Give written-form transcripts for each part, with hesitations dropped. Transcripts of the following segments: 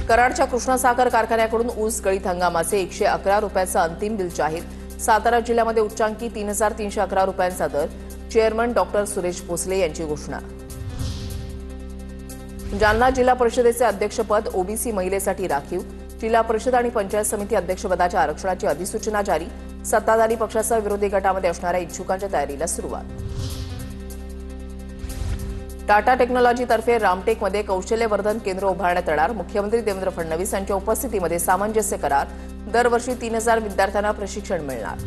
कराडच्या कृष्णा साखर कारखान्याकडून ऊस गळीत हंगामाचे 111 रुपयाचं अंतिम बिल जाहीर। सातारा जिल्ह्यामध्ये उच्चांकी 3311 रुपयांचा दर। चेअरमन डॉक्टर सुरेश भोसले यांची घोषणा। जालना जिल्हा परिषदेचे अध्यक्षपद ओबीसी महिलेसाठी राखीव। जिल्हा परिषद आणि पंचायत समिती अध्यक्षपदाच्या आरक्षणाची अधिसूचना जारी। सत्ताधारी पक्षासह विरोधी गटामध्ये असणाऱ्या इच्छुकांच्या तयारीला सुरुवात। टाटा टेक्नॉलॉजीतर्फे रामटेकमध्ये कौशल्यवर्धन केंद्र उभारण्यात येणार। मुख्यमंत्री देवेंद्र फडणवीस यांच्या उपस्थितीमध्ये सामंजस्य करार। दरवर्षी 3000 विद्यार्थ्यांना प्रशिक्षण मिळणार।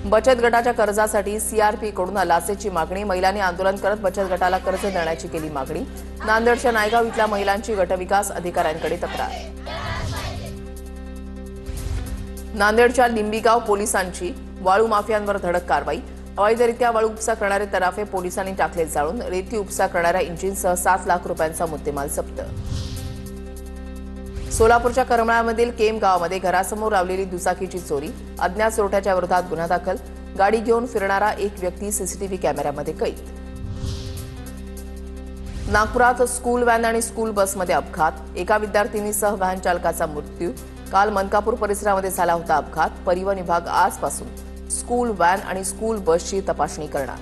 बचत गटाच्या कर्जासाठी सीआरपीकडून लाचेची मागणी। महिलांनी आंदोलन करत बचत गटाला कर्ज देण्याची केली मागणी। नांदेडच्या नायगाव इथल्या महिलांची गटविकास अधिकाऱ्यांकडे तक्रार। नांदेडच्या लिंबीगाव पोलिसांची वाळू माफियांवर धडक कारवाई। अवैधरित्या वाळू उपसा करणारे तराफे पोलिसांनी टाकले जाळून। रेती उपसा करणाऱ्या इंजिनसह 7 लाख रुपयांचा मुद्देमाल जप्त। सोलापूरच्या करमाळ्यामधील केम गावामध्ये घरासमोर लावलेली दुचाकीची चोरी। अज्ञात चोरट्याच्या विरोधात गुन्हा दाखल। गाडी घेऊन फिरणारा एक व्यक्ती सीसीटीव्ही कॅमेऱ्यामध्ये कैद। नागपुरात स्कूल व्हॅन आणि स्कूल बसमध्ये अपघात। एका विद्यार्थिनीसह व्हॅन चालकाचा मृत्यू। काल मनकापूर परिसरामध्ये झाला होता अपघात। परिवहन विभाग आजपासून स्कूल व्हॅन आणि स्कूल बसची तपासणी करणार।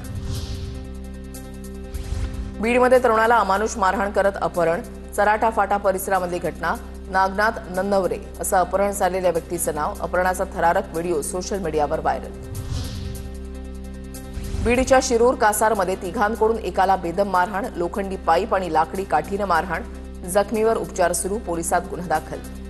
बीडमध्ये तरुणाला अमानुष मारहाण करत अपहरण। चराठा फाटा परिसरामधली घटना। नागनाथ नन्नवरे असं अपहरण झालेल्या व्यक्तीचं नाव। अपहरणाचा थरारक व्हिडिओ सोशल मीडियावर व्हायरल। बीडच्या शिरूर कासारमध्ये तिघांकडून एकाला बेदम मारहाण। लोखंडी पाईप आणि लाकडी काठीनं मारहाण। जखमीवर उपचार सुरू। पोलिसात गुन्हा दाखल।